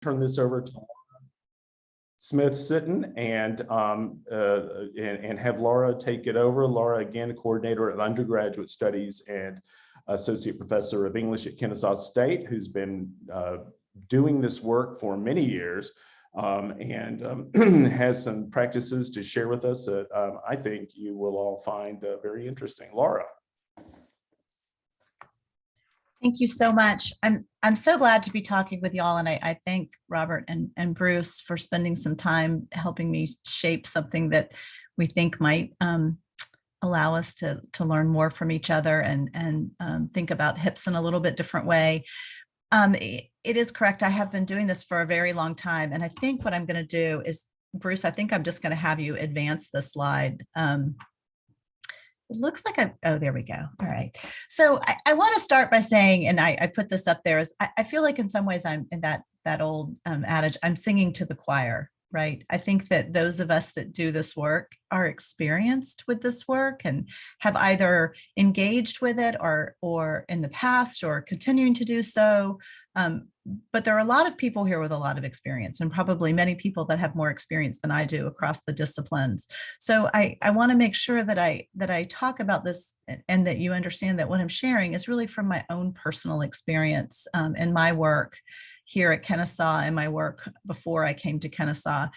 turn this over to Smith-Sitton and have Lara take it over. Lara, again, coordinator of undergraduate studies and associate professor of English at Kennesaw State, who's been doing this work for many years and has some practices to share with us that I think you will all find very interesting. Lara. Thank you so much. I'm so glad to be talking with y'all, and I thank Robert and Bruce for spending some time helping me shape something that we think might allow us to learn more from each other and think about HIPS in a little bit different way. It is correct. I have been doing this for a very long time, and I think what I'm going to do is, Bruce, I think I'm just going to have you advance the slide. It looks like oh, there we go. All right. So I want to start by saying, and I put this up there, is I feel like in some ways I'm in that old adage, I'm singing to the choir, right? I think that those of us that do this work are experienced with this work and have either engaged with it or in the past or continuing to do so. But there are a lot of people here with a lot of experience, and probably many people that have more experience than I do across the disciplines. So I want to make sure that I talk about this and that you understand that what I'm sharing is really from my own personal experience and my work here at Kennesaw and my work before I came to Kennesaw.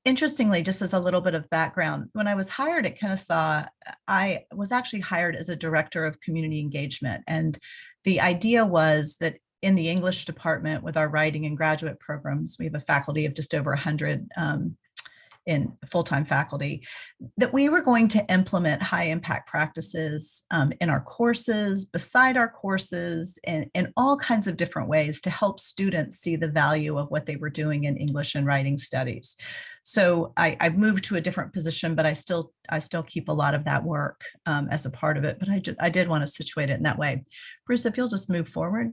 Interestingly, just as a little bit of background, when I was hired at Kennesaw, I was actually hired as a director of community engagement. And the idea was that in the English department with our writing and graduate programs, we have a faculty of just over 100 in full-time faculty, that we were going to implement high impact practices in our courses, beside our courses, and in all kinds of different ways to help students see the value of what they were doing in English and writing studies. So I've moved to a different position, but I still keep a lot of that work as a part of it. But I did want to situate it in that way. Bruce, if you'll just move forward.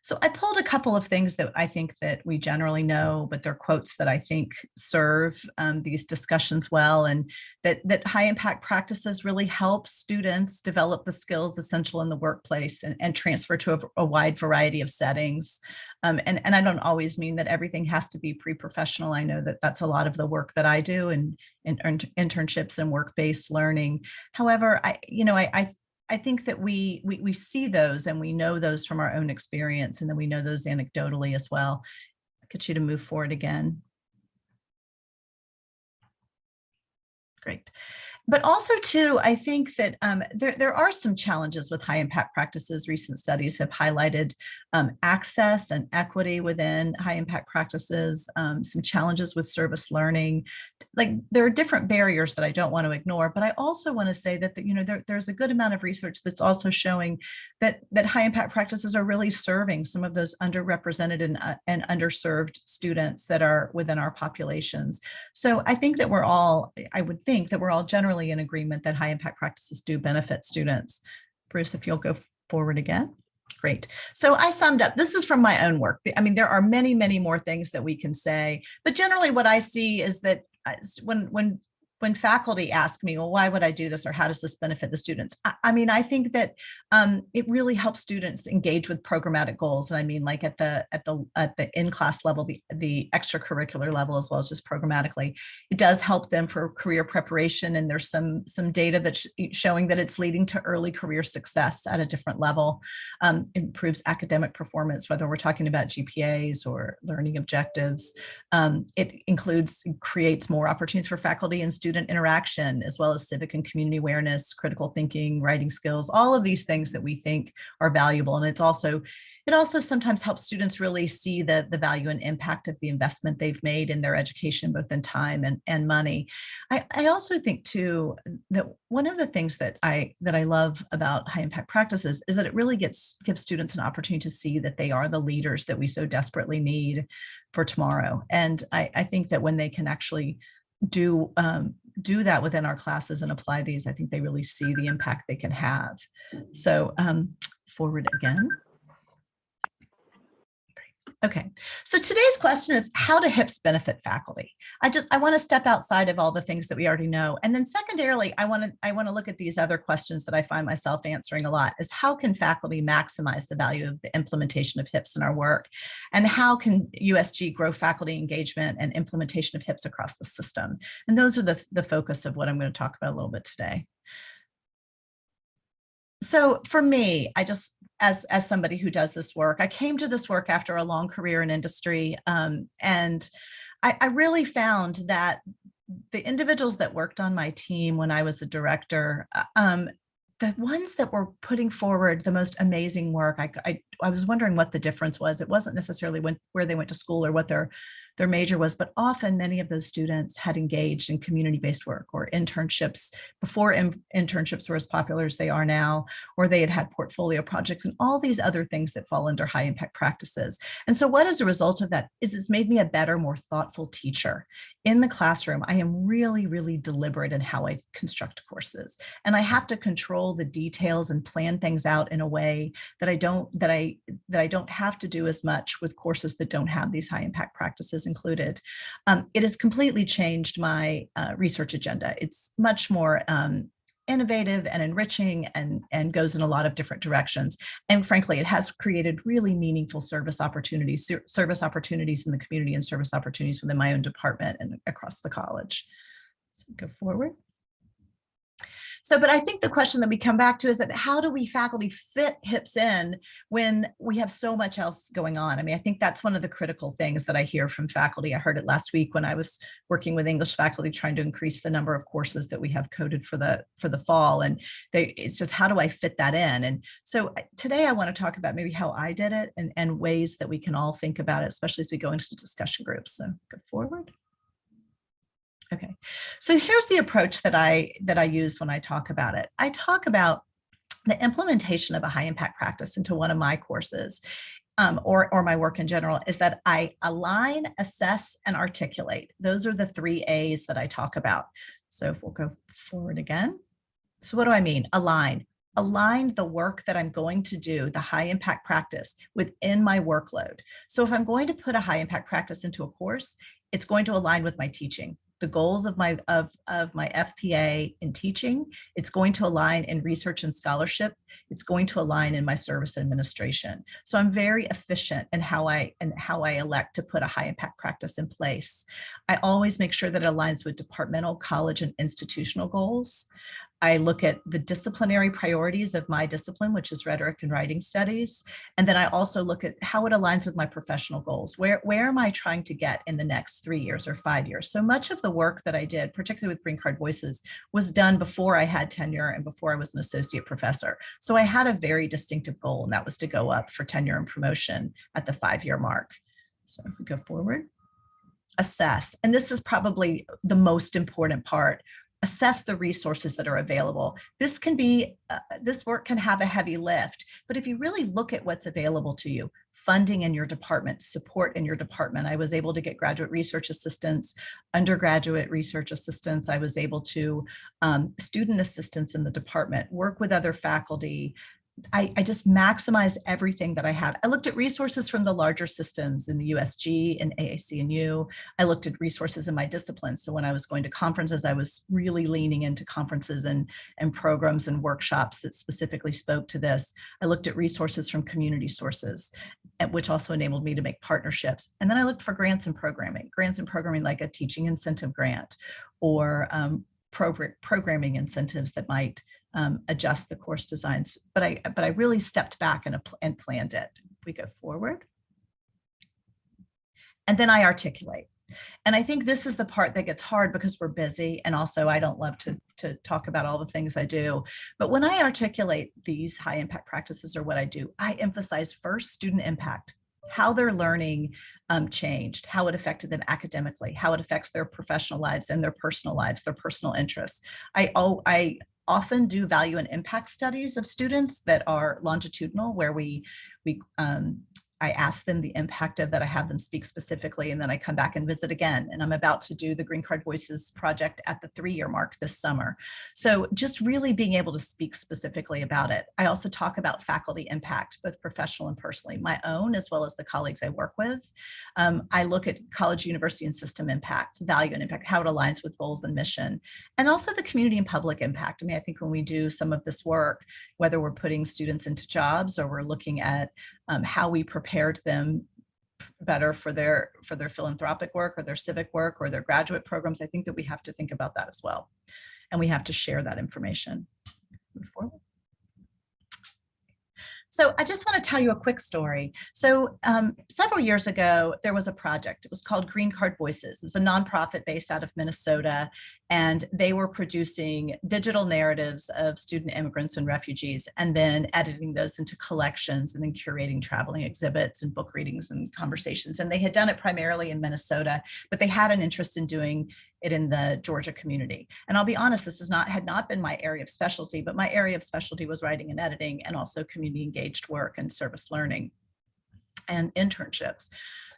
So I pulled a couple of things that I think that we generally know, but they're quotes that I think serve these discussions well, and that high impact practices really help students develop the skills essential in the workplace and transfer to a wide variety of settings. And I don't always mean that everything has to be pre-professional. I know that that's a lot of the work that I do in internships and work-based learning. However, I think that we see those and we know those from our own experience, and then we know those anecdotally as well. I'll get you to move forward again. Great. But also too, I think that there are some challenges with high impact practices. Recent studies have highlighted access and equity within high impact practices, some challenges with service learning. Like, there are different barriers that I don't want to ignore, but I also want to say that there's a good amount of research that's also showing that high impact practices are really serving some of those underrepresented and underserved students that are within our populations. So I think that I would think that we're all generally in agreement that high impact practices do benefit students. Bruce, if you'll go forward again. Great. So I summed up, this is from my own work. I mean, there are many, many more things that we can say, but generally what I see is that when faculty ask me, well, why would I do this? Or how does this benefit the students? I mean, I think that it really helps students engage with programmatic goals. And I mean, like at the in-class level, the extracurricular level, as well as just programmatically, it does help them for career preparation. And there's some data that's showing that it's leading to early career success at a different level. Improves academic performance, whether we're talking about GPAs or learning objectives. It creates more opportunities for faculty and student interaction, as well as civic and community awareness, critical thinking, writing skills, all of these things that we think are valuable. And it also sometimes helps students really see the value and impact of the investment they've made in their education, both in time and money. I also think too that one of the things that I love about high impact practices is that it really gives students an opportunity to see that they are the leaders that we so desperately need for tomorrow. And I think that when they can actually do that within our classes and apply these, I think they really see the impact they can have. So forward again. Okay, so today's question is, how do HIPs benefit faculty? I want to step outside of all the things that we already know. And then secondarily, I want to look at these other questions that I find myself answering a lot, is how can faculty maximize the value of the implementation of HIPs in our work? And how can USG grow faculty engagement and implementation of HIPs across the system? And those are the focus of what I'm going to talk about a little bit today. So for me, as somebody who does this work, I came to this work after a long career in industry. And I really found that the individuals that worked on my team when I was a director, the ones that were putting forward the most amazing work, I was wondering what the difference was. It wasn't necessarily where they went to school or what their major was, but often many of those students had engaged in community-based work or internships before internships were as popular as they are now, or they had portfolio projects and all these other things that fall under high impact practices. And so what is a result of that is it's made me a better, more thoughtful teacher. In the classroom, I am really, really deliberate in how I construct courses. And I have to control the details and plan things out in a way that I don't have to do as much with courses that don't have these high impact practices included. It has completely changed my research agenda. It's much more innovative and enriching and goes in a lot of different directions. And frankly, it has created really meaningful service opportunities in the community and service opportunities within my own department and across the college. So go forward. So, but I think the question that we come back to is that how do we faculty fit HIPs in when we have so much else going on? I mean, I think that's one of the critical things that I hear from faculty. I heard it last week when I was working with English faculty trying to increase the number of courses that we have coded for the fall. And it's just, how do I fit that in? And so today I want to talk about maybe how I did it and ways that we can all think about it, especially as we go into discussion groups. So go forward. Okay, so here's the approach that I use when I talk about it. I talk about the implementation of a high impact practice into one of my courses or my work in general is that I align, assess, and articulate. Those are the 3 A's that I talk about. So if we'll go forward again. So what do I mean? Align the work that I'm going to do, the high impact practice, within my workload. So if I'm going to put a high impact practice into a course, it's going to align with my teaching. The goals of my FPA in teaching, it's going to align in research and scholarship, it's going to align in my service administration. So I'm very efficient in how I elect to put a high impact practice in place. I always make sure that it aligns with departmental, college, and institutional goals. I look at the disciplinary priorities of my discipline, which is rhetoric and writing studies. And then I also look at how it aligns with my professional goals. Where am I trying to get in the next 3 years or 5 years? So much of the work that I did, particularly with Green Card Voices, was done before I had tenure and before I was an associate professor. So I had a very distinctive goal, and that was to go up for tenure and promotion at the 5-year mark. So if we go forward, assess. And this is probably the most important part. Assess the resources that are available. This can be, this work can have a heavy lift, but if you really look at what's available to you, funding in your department, support in your department. I was able to get graduate research assistants, undergraduate research assistants. I was able to student assistants in the department, work with other faculty. I just maximized everything that I had. I looked at resources from the larger systems in the USG and AAC&U. I looked at resources in my discipline. So when I was going to conferences, I was really leaning into conferences and programs and workshops that specifically spoke to this. I looked at resources from community sources, which also enabled me to make partnerships. And then I looked for grants and programming like a teaching incentive grant or programming incentives that might adjust the course designs, but I really stepped back and planned it. If we go forward, and then I articulate. And I think this is the part that gets hard because we're busy, and also I don't love to talk about all the things I do. But when I articulate these high impact practices or what I do, I emphasize first student impact, how their learning changed, how it affected them academically, how it affects their professional lives and their personal lives, their personal interests. I often do value and impact studies of students that are longitudinal, where we I ask them the impact of that. I have them speak specifically, and then I come back and visit again. And I'm about to do the Green Card Voices project at the 3-year mark this summer. So just really being able to speak specifically about it. I also talk about faculty impact, both professional and personally, my own as well as the colleagues I work with. I look at college, university, and system impact, value and impact, how it aligns with goals and mission, and also the community and public impact. I mean, I think when we do some of this work, whether we're putting students into jobs or we're looking at how we prepared them better for their philanthropic work or their civic work or their graduate programs, I think that we have to think about that as well. And we have to share that information. Move forward. So I just want to tell you a quick story. So several years ago, there was a project. It was called Green Card Voices. It was a nonprofit based out of Minnesota, and they were producing digital narratives of student immigrants and refugees, and then editing those into collections and then curating traveling exhibits and book readings and conversations. And they had done it primarily in Minnesota, but they had an interest in doing it in the Georgia community. And I'll be honest, this had not been my area of specialty, but my area of specialty was writing and editing, and also community engaged work and service learning and internships.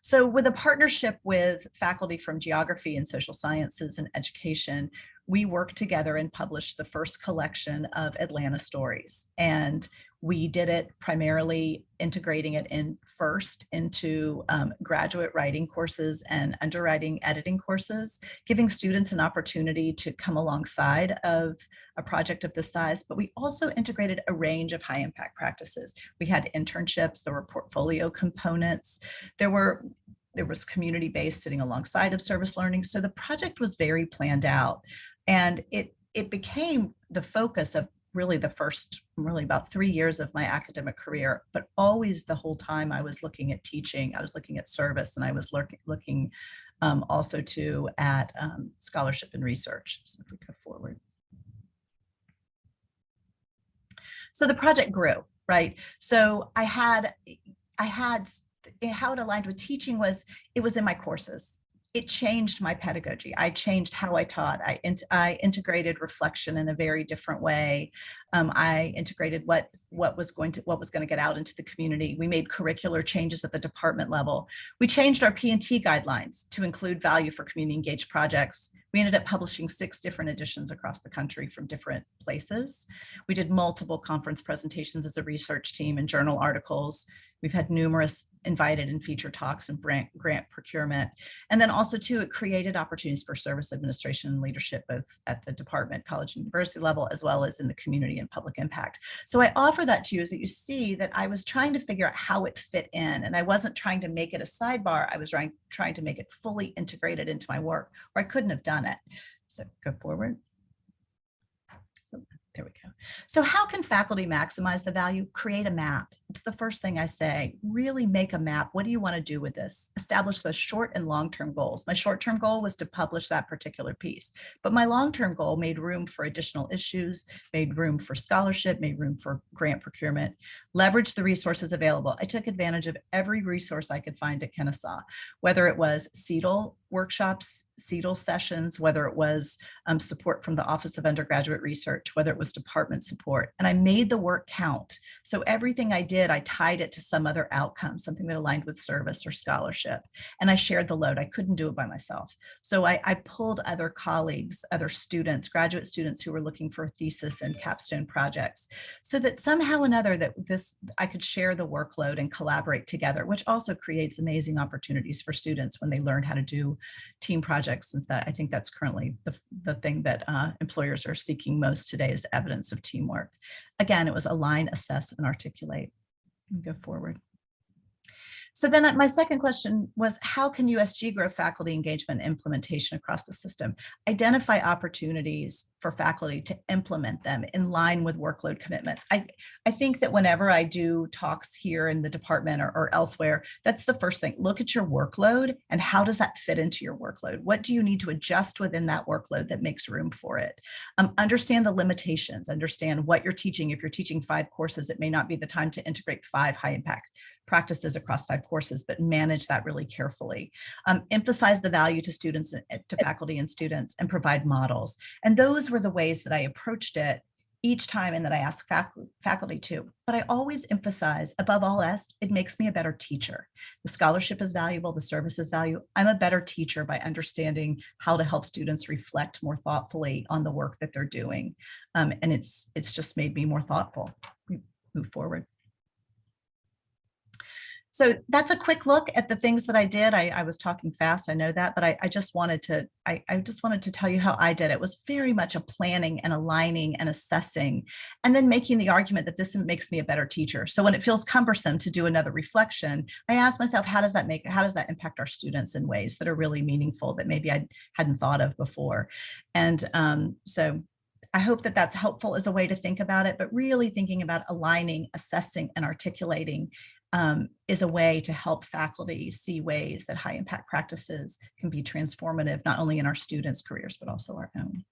So with a partnership with faculty from geography and social sciences and education, we worked together and published the first collection of Atlanta stories. And we did it primarily integrating it first into graduate writing courses and underwriting editing courses, giving students an opportunity to come alongside of a project of this size. But we also integrated a range of high impact practices. We had internships, there were portfolio components, there was community-based sitting alongside of service learning. So the project was very planned out, and it became the focus of really the first, about 3 years of my academic career. But always the whole time I was looking at teaching, I was looking at service, and I was looking also at scholarship and research. So if we go forward. So the project grew, right? So I had how it aligned with teaching was, it was in my courses. It changed my pedagogy. I changed how I taught. I integrated reflection in a very different way. I integrated what was going to get out into the community. We made curricular changes at the department level. We changed our P&T guidelines to include value for community engaged projects. We ended up publishing 6 different editions across the country from different places. We did multiple conference presentations as a research team and journal articles. We've had numerous invited and feature talks and grant procurement. And then also too, it created opportunities for service administration and leadership, both at the department, college, and university level, as well as in the community and public impact. So I offer that to you is that you see that I was trying to figure out how it fit in, and I wasn't trying to make it a sidebar. I was trying to make it fully integrated into my work, or I couldn't have done it. So go forward. There we go. So how can faculty maximize the value? Create a map. It's the first thing I say. Really make a map. What do you want to do with this? Establish those short and long-term goals. My short-term goal was to publish that particular piece, but my long-term goal made room for additional issues, made room for scholarship, made room for grant procurement, leverage the resources available. I took advantage of every resource I could find at Kennesaw, whether it was CETL workshops, CETL sessions, whether it was support from the Office of Undergraduate Research, whether it was department support. And I made the work count. So everything I did, I tied it to some other outcome, something that aligned with service or scholarship. And I shared the load. I couldn't do it by myself. So I pulled other colleagues, other students, graduate students who were looking for thesis and capstone projects, so that somehow or another I could share the workload and collaborate together, which also creates amazing opportunities for students when they learn how to do team projects. Since I think that's currently the thing that employers are seeking most today is evidence of teamwork. Again, it was align, assess, and articulate. Go forward. So then my second question was, how can USG grow faculty engagement and implementation across the system? Identify opportunities for faculty to implement them in line with workload commitments. I think that whenever I do talks here in the department or elsewhere, that's the first thing. Look at your workload and how does that fit into your workload? What do you need to adjust within that workload that makes room for it? Understand the limitations, understand what you're teaching. If you're teaching 5 courses, it may not be the time to integrate 5 high impact practices across 5 courses, but manage that really carefully. Emphasize the value to students, to faculty and students, and provide models. And those were the ways that I approached it each time, and that I ask faculty to, but I always emphasize, above all else, it makes me a better teacher. The scholarship is valuable, the service is valuable. I'm a better teacher by understanding how to help students reflect more thoughtfully on the work that they're doing. And it's just made me more thoughtful. We move forward. So that's a quick look at the things that I did. I was talking fast, I know that, but I just wanted to tell you how I did it. It was very much a planning and aligning and assessing, and then making the argument that this makes me a better teacher. So when it feels cumbersome to do another reflection, I ask myself, how does that impact our students in ways that are really meaningful that maybe I hadn't thought of before? And so I hope that that's helpful as a way to think about it, but really thinking about aligning, assessing, and articulating is a way to help faculty see ways that high impact practices can be transformative, not only in our students' careers, but also our own.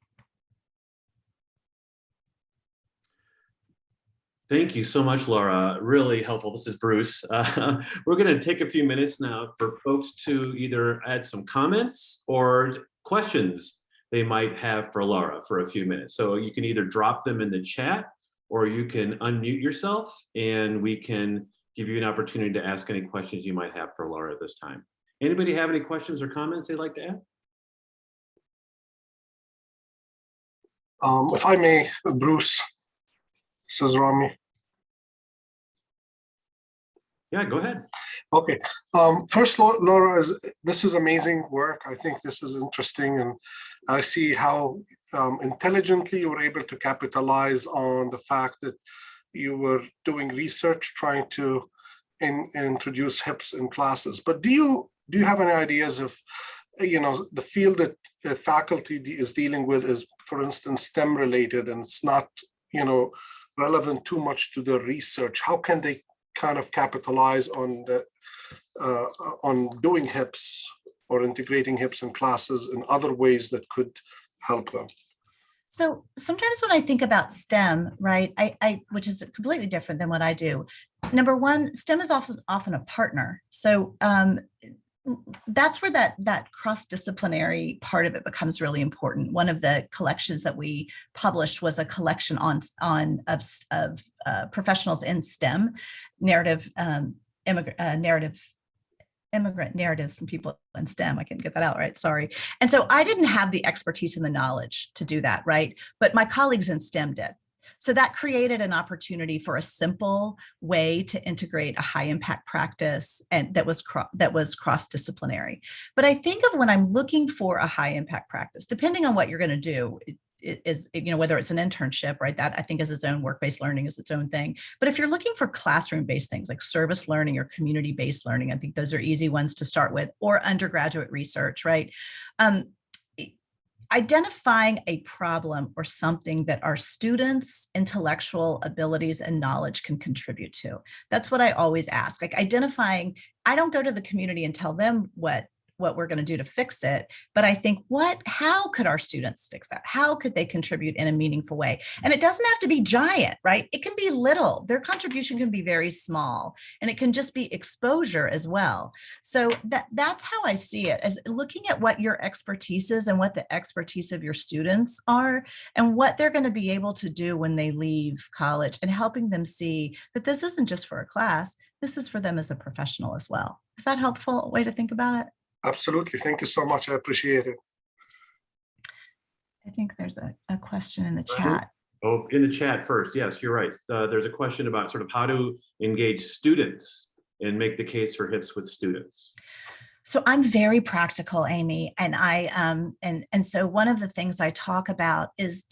Thank you so much, Laura. Really helpful. This is Bruce. We're going to take a few minutes now for folks to either add some comments or questions they might have for Laura for a few minutes. So you can either drop them in the chat, or you can unmute yourself and we can give you an opportunity to ask any questions you might have for Laura at this time. Anybody have any questions or comments they'd like to add? If I may, Bruce, this is Rami. Yeah, go ahead. Okay. First, Laura, this is amazing work. I think this is interesting, and I see how intelligently you were able to capitalize on the fact that you were doing research, trying to introduce HIPS in classes. But do you have any ideas of, the field that the faculty is dealing with is, for instance, STEM related, and it's not, relevant too much to the research? How can they kind of capitalize on doing HIPS or integrating HIPS in classes in other ways that could help them? So sometimes when I think about STEM, right, which is completely different than what I do. Number one, STEM is often a partner. So that's where that cross-disciplinary part of it becomes really important. One of the collections that we published was a collection of professionals in STEM, immigrant narratives from people in STEM. I couldn't get that out right, sorry. And so I didn't have the expertise and the knowledge to do that, right? But my colleagues in STEM did. So that created an opportunity for a simple way to integrate a high impact practice, and that was cross-disciplinary. But I think of when I'm looking for a high impact practice, depending on what you're going to do, is whether it's an internship, right? That I think is its own, work-based learning is its own thing. But if you're looking for classroom-based things like service learning or community-based learning, I think those are easy ones to start with, or undergraduate research, right? Identifying a problem or something that our students' intellectual abilities and knowledge can contribute to. That's what I always ask. Like identifying, I don't go to the community and tell them what we're going to do to fix it, but I think how could our students fix that? How could they contribute in a meaningful way? And it doesn't have to be giant, right? It can be little. Their contribution can be very small, and it can just be exposure as well. So that's how I see it, as looking at what your expertise is and what the expertise of your students are and what they're going to be able to do when they leave college, and helping them see that this isn't just for a class, this is for them as a professional as well. Is that a helpful way to think about it? Absolutely. Thank you so much. I appreciate it. I think there's a question in the chat. Oh, in the chat first. Yes, you're right. There's a question about sort of how to engage students and make the case for HIPS with students. So I'm very practical, Amy, and and so one of the things I talk about is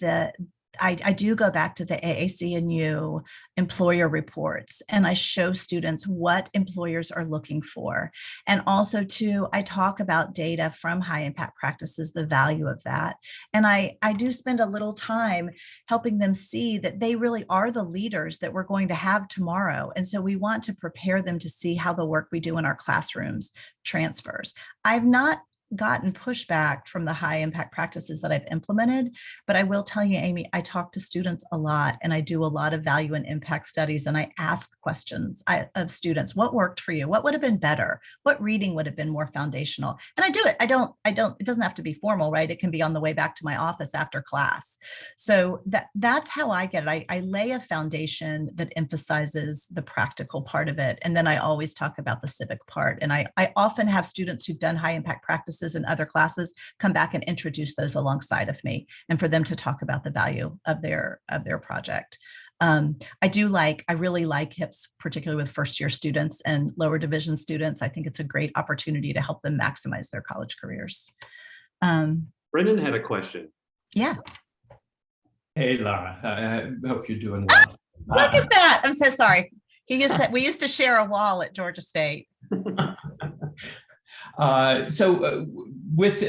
I do go back to the AAC&U employer reports, and I show students what employers are looking for. And also too, I talk about data from high impact practices, the value of that. And I do spend a little time helping them see that they really are the leaders that we're going to have tomorrow. And so we want to prepare them to see how the work we do in our classrooms transfers. I've not gotten pushback from the high impact practices that I've implemented. But I will tell you, Amy, I talk to students a lot, and I do a lot of value and impact studies, and I ask questions of students. What worked for you? What would have been better? What reading would have been more foundational? And I do it. It doesn't have to be formal, right? It can be on the way back to my office after class. So that's how I get it. I lay a foundation that emphasizes the practical part of it. And then I always talk about the civic part. And I often have students who've done high impact practices in other classes come back and introduce those alongside of me, and for them to talk about the value of their project. I really like HIPS, particularly with first year students and lower division students. I think it's a great opportunity to help them maximize their college careers. Brendan had a question. Yeah. Hey, Lara, I hope you're doing well. Look at that. I'm so sorry. We used to share a wall at Georgia State. With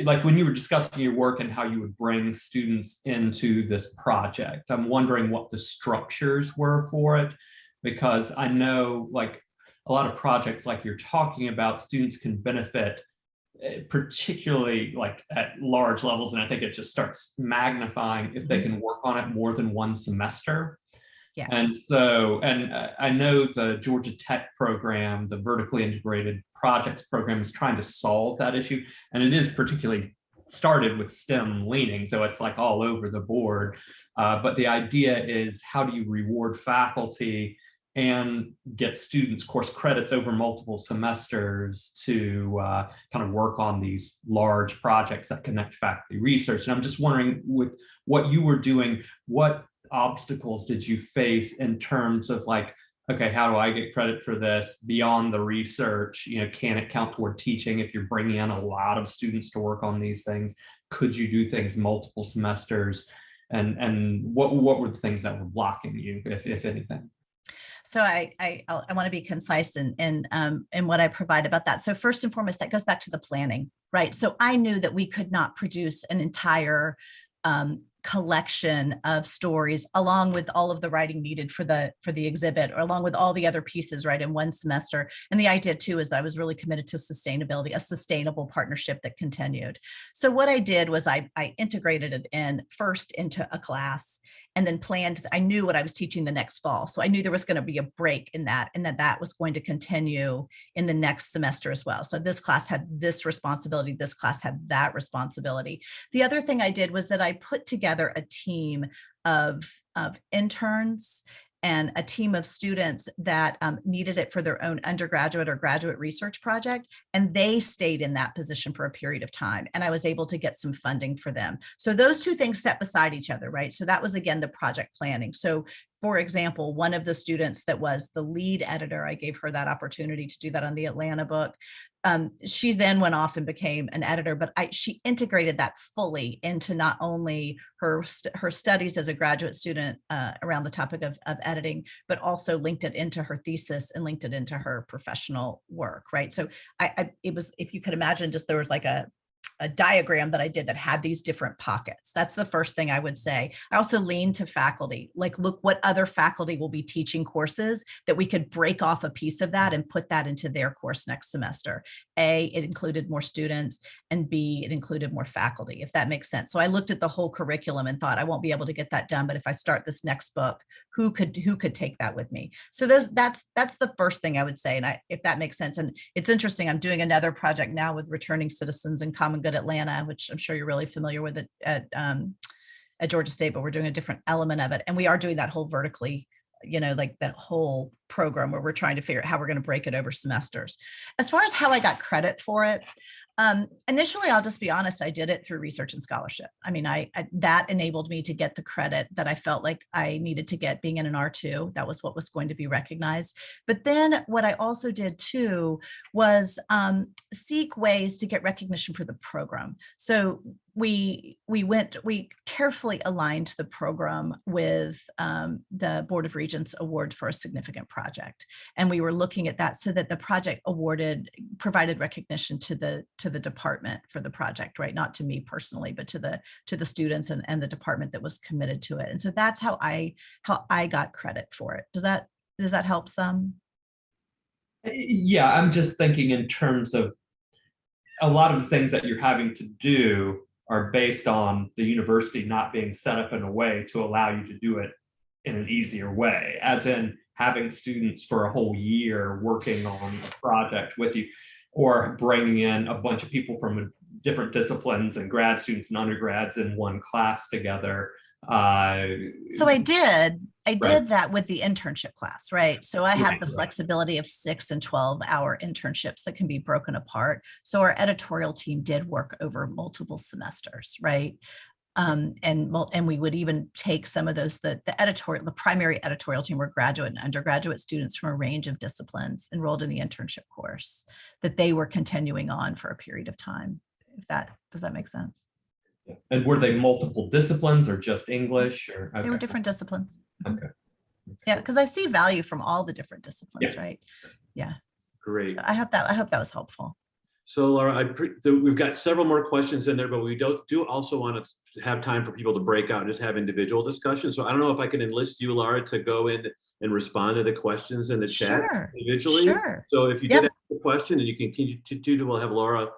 like when you were discussing your work and how you would bring students into this project, I'm wondering what the structures were for it, because I know like a lot of projects like you're talking about, students can benefit particularly like at large levels, and I think it just starts magnifying if they can work on it more than one semester. Yes. And so, I know the Georgia Tech program, the vertically integrated projects program, is trying to solve that issue. And it is particularly started with STEM leaning, so it's like all over the board. But the idea is, how do you reward faculty and get students course credits over multiple semesters to kind of work on these large projects that connect faculty research? And I'm just wondering, with what you were doing, what obstacles did you face in terms of like, okay, how do I get credit for this beyond the research? You know, can it count toward teaching if you're bringing in a lot of students to work on these things? Could you do things multiple semesters? And what were the things that were blocking you, if anything? So I want to be concise in what I provide about that. So first and foremost, that goes back to the planning, right? So I knew that we could not produce an entire collection of stories along with all of the writing needed for the exhibit, or along with all the other pieces, right, in one semester. And the idea too is that I was really committed to sustainability, a sustainable partnership that continued. So what I did was I integrated it first into a class, and then planned. I knew what I was teaching the next fall, so I knew there was going to be a break in that, and that was going to continue in the next semester as well. So this class had this responsibility, this class had that responsibility. The other thing I did was that I put together a team of interns and a team of students that needed it for their own undergraduate or graduate research project. And they stayed in that position for a period of time. And I was able to get some funding for them. So those two things set beside each other, right? So that was, again, the project planning. So for example, one of the students that was the lead editor, I gave her that opportunity to do that on the Atlanta book. She then went off and became an editor, but she integrated that fully into not only her studies as a graduate student around the topic of editing, but also linked it into her thesis and linked it into her professional work, right? So it was, if you could imagine, just there was like a diagram that I did that had these different pockets. That's the first thing I would say. I also leaned to faculty, like, look what other faculty will be teaching courses that we could break off a piece of that and put that into their course next semester. A, it included more students, and B, it included more faculty, if that makes sense. So I looked at the whole curriculum and thought, I won't be able to get that done, but if I start this next book, who could take that with me? So that's the first thing I would say. And if that makes sense. And it's interesting, I'm doing another project now with returning citizens in Common Good Atlanta, which I'm sure you're really familiar with it at Georgia State, but we're doing a different element of it. And we are doing that whole vertically, like that whole program where we're trying to figure out how we're going to break it over semesters. As far as how I got credit for it, initially, I'll just be honest, I did it through research and scholarship. I mean, that enabled me to get the credit that I felt like I needed to get being in an R2. That was what was going to be recognized. But then what I also did too was seek ways to get recognition for the program. So we carefully aligned the program with the Board of Regents Award for a significant project. And we were looking at that so that the project provided recognition to the department for the project, right? Not to me personally, but to the students and the department that was committed to it. And so that's how I got credit for it. Does that help some? Yeah, I'm just thinking in terms of a lot of the things that you're having to do are based on the university not being set up in a way to allow you to do it in an easier way, as in having students for a whole year working on a project with you, or bringing in a bunch of people from different disciplines and grad students and undergrads in one class together. So I did Right. that with the internship class, right? So I had the Right. flexibility of 6 and 12-hour internships that can be broken apart. So our editorial team did work over multiple semesters, right? And we would even take some of those, the primary editorial team were graduate and undergraduate students from a range of disciplines enrolled in the internship course that they were continuing on for a period of time. Does that make sense? And were they multiple disciplines or just English, or They were okay. different disciplines. Okay. Yeah, because I see value from all the different disciplines, Yeah. right? Yeah. Great. So I hope that was helpful. So Laura, we've got several more questions in there, but we do also want to have time for people to break out and just have individual discussions. So I don't know if I can enlist you, Laura, to go in and respond to the questions in the chat Sure. individually. Sure. So if you Yep. did ask a question, and you can continue, we'll have Laura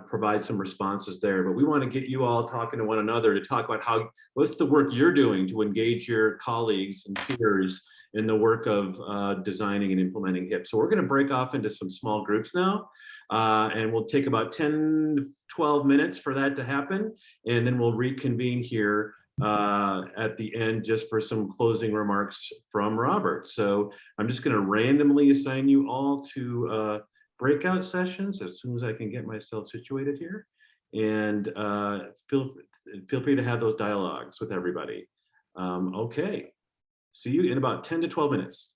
provide some responses there. But we want to get you all talking to one another to talk about what's the work you're doing to engage your colleagues and peers in the work of designing and implementing HIP. So we're going to break off into some small groups now. And we'll take about 10, 12 minutes for that to happen. And then we'll reconvene here at the end just for some closing remarks from Robert. So I'm just going to randomly assign you all to breakout sessions as soon as I can get myself situated here. And feel free to have those dialogues with everybody. Okay. See you in about 10 to 12 minutes.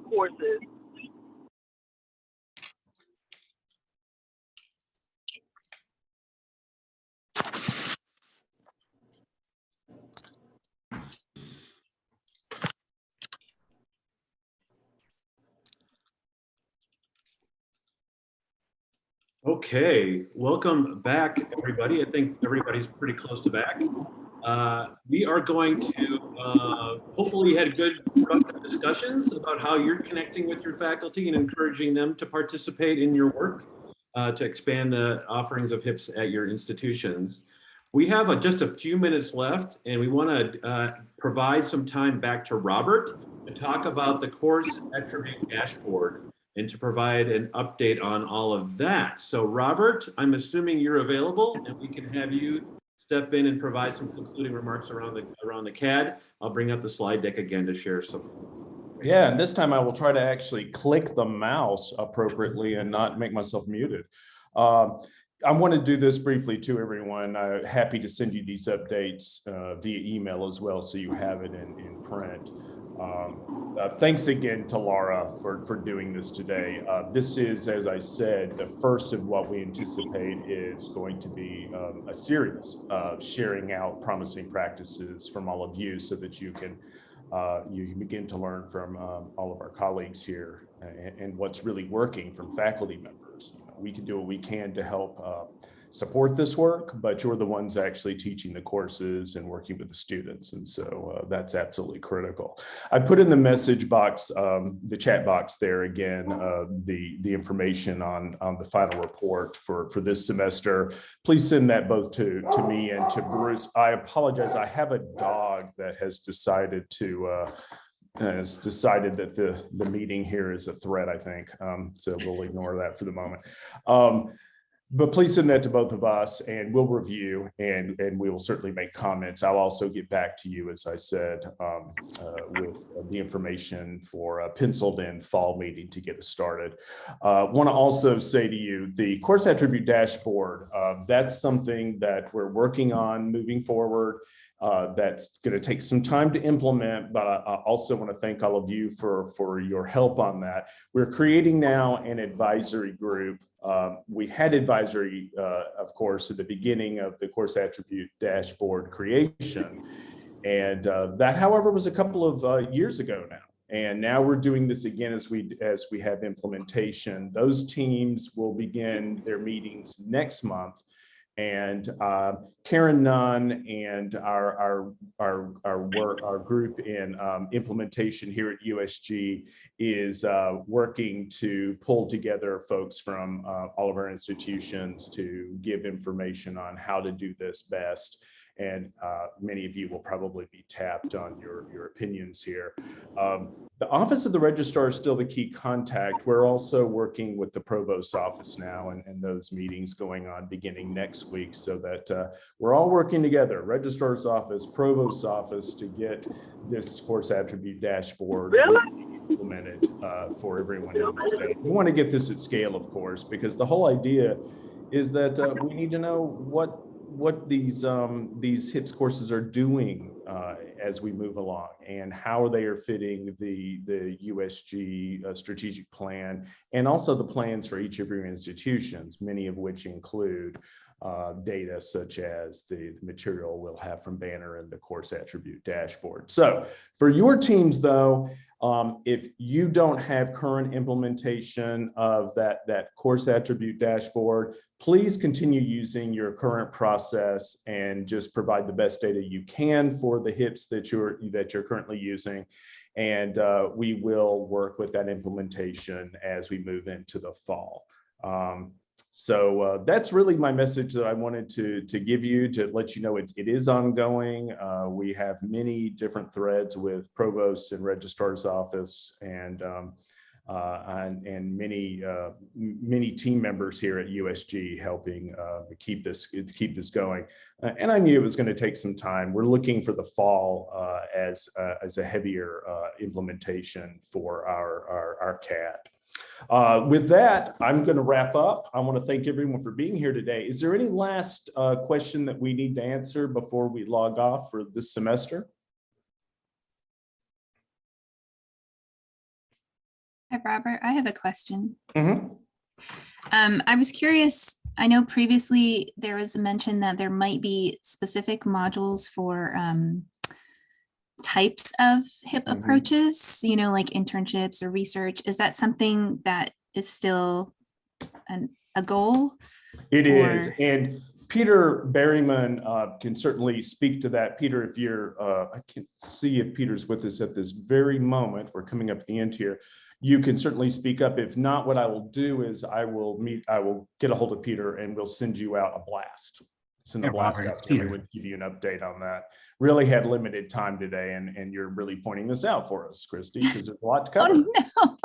courses. Okay, welcome back, everybody. I think everybody's pretty close to back. We are going to hopefully had good productive discussions about how you're connecting with your faculty and encouraging them to participate in your work to expand the offerings of HIPS at your institutions. We have just a few minutes left, and we want to provide some time back to Robert to talk about the course attribute dashboard and to provide an update on all of that. So Robert, I'm assuming you're available and we can have you step in and provide some concluding remarks around the CAD. I'll bring up the slide deck again to share some. Yeah, and this time I will try to actually click the mouse appropriately and not make myself muted. I want to do this briefly to everyone. I'm happy to send you these updates via email as well, so you have it in print. Thanks again to Lara for doing this today. This is, as I said, the first of what we anticipate is going to be a series of sharing out promising practices from all of you so that you can begin to learn from all of our colleagues here and what's really working from faculty members. We can do what we can to help support this work, but you're the ones actually teaching the courses and working with the students. And so that's absolutely critical. I put in the message box, the chat box there again, the information on the final report for this semester. Please send that both to me and to Bruce. I apologize, I have a dog that has decided that the meeting here is a threat, I think. So we'll ignore that for the moment. But please send that to both of us and we'll review and we will certainly make comments. I'll also get back to you, as I said, with the information for a penciled in fall meeting to get us started. Want to also say to you, the course attribute dashboard, that's something that we're working on moving forward. That's going to take some time to implement, but I also want to thank all of you for your help on that. We're creating now an advisory group. We had advisory, of course, at the beginning of the course attribute dashboard creation. And that, however, was a couple of years ago now. And now we're doing this again as we have implementation. Those teams will begin their meetings next month. And Karen Nunn and our group in implementation here at USG is working to pull together folks from all of our institutions to give information on how to do this best. And many of you will probably be tapped on your opinions here. The Office of the Registrar is still the key contact. We're also working with the Provost's office now and those meetings going on beginning next week so that we're all working together, Registrar's office, Provost's office, to get this course attribute dashboard implemented for everyone in the state. We want to get this at scale, of course, because the whole idea is that we need to know what these HIPS courses are doing as we move along and how they are fitting the USG strategic plan and also the plans for each of your institutions, many of which include data such as the material we'll have from Banner and the course attribute dashboard. So for your teams though, if you don't have current implementation of that course attribute dashboard, please continue using your current process and just provide the best data you can for the HIPS that you're currently using. And we will work with that implementation as we move into the fall. So that's really my message that I wanted to give you, to let you know it is ongoing. We have many different threads with Provost's and Registrar's office and many team members here at USG helping keep this going. And I knew it was going to take some time. We're looking for the fall as a heavier implementation for our CAD. With that, I'm going to wrap up. I want to thank everyone for being here today. Is there any last question that we need to answer before we log off for this semester? Hi, Robert. I have a question. Mhm. I was curious, I know previously there was a mention that there might be specific modules for types of HIP Mhm. approaches, like internships or research. Is that something that is still a goal? It is, Or- and Peter Berryman can certainly speak to that. Peter, if you're, I can see if Peter's with us at this very moment. We're coming up to the end here. You can certainly speak up. If not, what I will do is I will get a hold of Peter and we'll send you out a blast. Send a Yeah, blast Robert, out it's to him and Peter. we'll give you an update on that. Really had limited time today, and you're really pointing this out for us, Christy, because there's a lot to cover. Oh,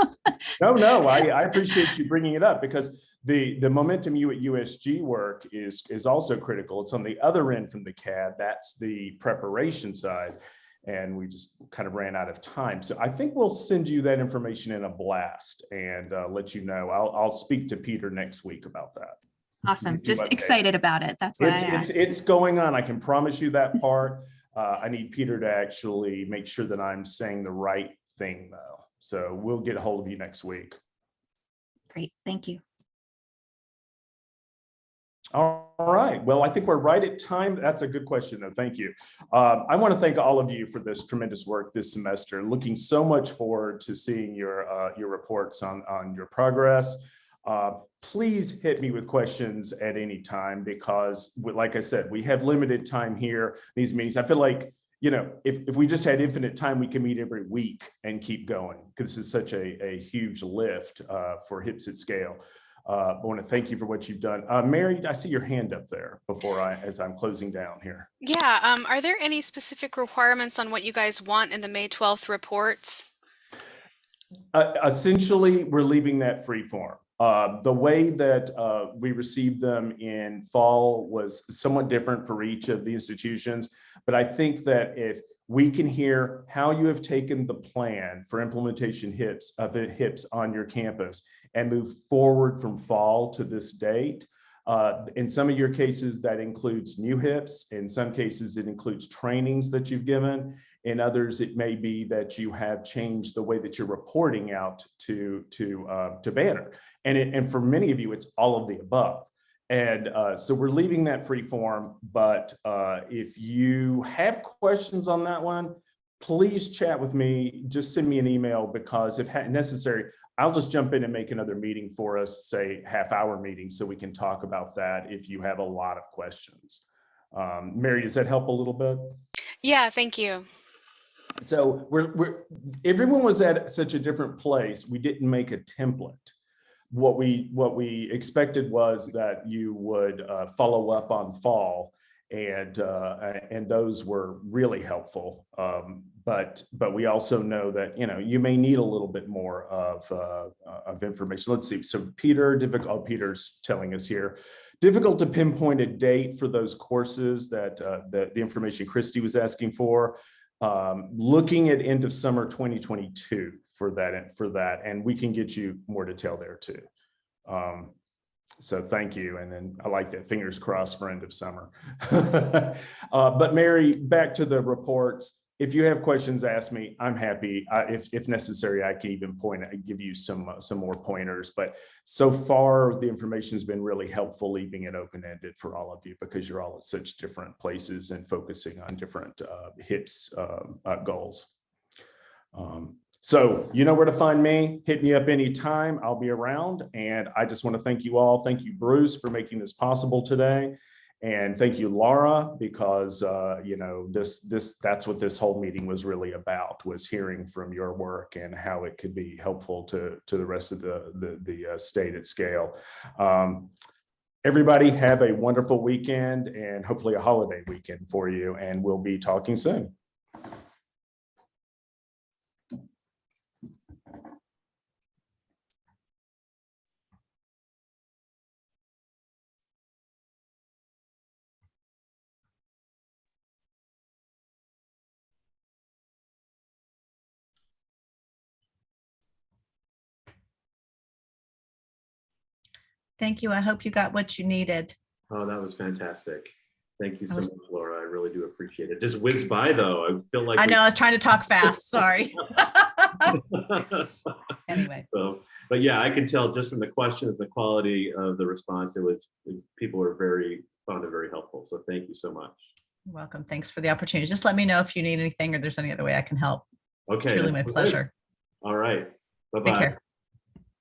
no. No, I appreciate you bringing it up, because the momentum you at USG work is also critical. It's on the other end from the CAD. That's the preparation side. And we just kind of ran out of time. So I think we'll send you that information in a blast and let you know. I'll speak to Peter next week about that. Awesome. Give you Just updates. excited about it. That's why I asked. It's going on. I can promise you that part. I need Peter to actually make sure that I'm saying the right thing, though. So we'll get a hold of you next week. Great. Thank you. All right. Well, I think we're right at time. That's a good question, though. Thank you. I want to thank all of you for this tremendous work this semester. Looking so much forward to seeing your reports on your progress. Please hit me with questions at any time, because, like I said, we have limited time here. These meetings, I feel like, if we just had infinite time, we can meet every week and keep going, because this is such a huge lift for HIPS at Scale. I want to thank you for what you've done. Mary, I see your hand up there as I'm closing down here. Yeah, are there any specific requirements on what you guys want in the May 12th reports? Essentially, we're leaving that free form. The way that we received them in fall was somewhat different for each of the institutions, but I think that if we can hear how you have taken the plan for implementation HIPS on your campus and move forward from fall to this date. In some of your cases, that includes new HIPS. In some cases, it includes trainings that you've given. In others, it may be that you have changed the way that you're reporting out to Banner. And for many of you, it's all of the above. And so we're leaving that free form, but if you have questions on that one, please chat with me. Just send me an email, because if necessary, I'll just jump in and make another meeting for us, say half-hour meeting, so we can talk about that if you have a lot of questions. Mary, does that help a little bit? Yeah, thank you. So everyone was at such a different place. We didn't make a template. What we expected was that you would follow up on fall, and those were really helpful. But we also know that you may need a little bit more of information. Let's see. So Peter's telling us here, difficult to pinpoint a date for those courses that the information Christy was asking for. Looking at end of summer 2022 for that, and we can get you more detail there too. So thank you, and then I like that, fingers crossed for end of summer. But Mary, back to the reports. If you have questions, ask me. I'm happy. If necessary, I can even give you some more pointers. But so far, the information has been really helpful, leaving it open-ended for all of you, because you're all at such different places and focusing on different HIPS goals. So you know where to find me. Hit me up anytime. I'll be around. And I just want to thank you all. Thank you, Bruce, for making this possible today. And thank you, Lara, because that's what this whole meeting was really about, was hearing from your work and how it could be helpful to the rest of the state at Scale. Everybody have a wonderful weekend, and hopefully a holiday weekend for you, and we'll be talking soon. Thank you. I hope you got what you needed. Oh, that was fantastic. Thank you so much, Laura. I really do appreciate it. Just whizzed by, though. I feel like I know, I was trying to talk fast. Sorry. Anyway. So, but yeah, I can tell just from the questions, the quality of the response, people were found it very helpful. So thank you so much. You're welcome. Thanks for the opportunity. Just let me know if you need anything or there's any other way I can help. Okay. Truly my pleasure. All right. Bye-bye. Take care.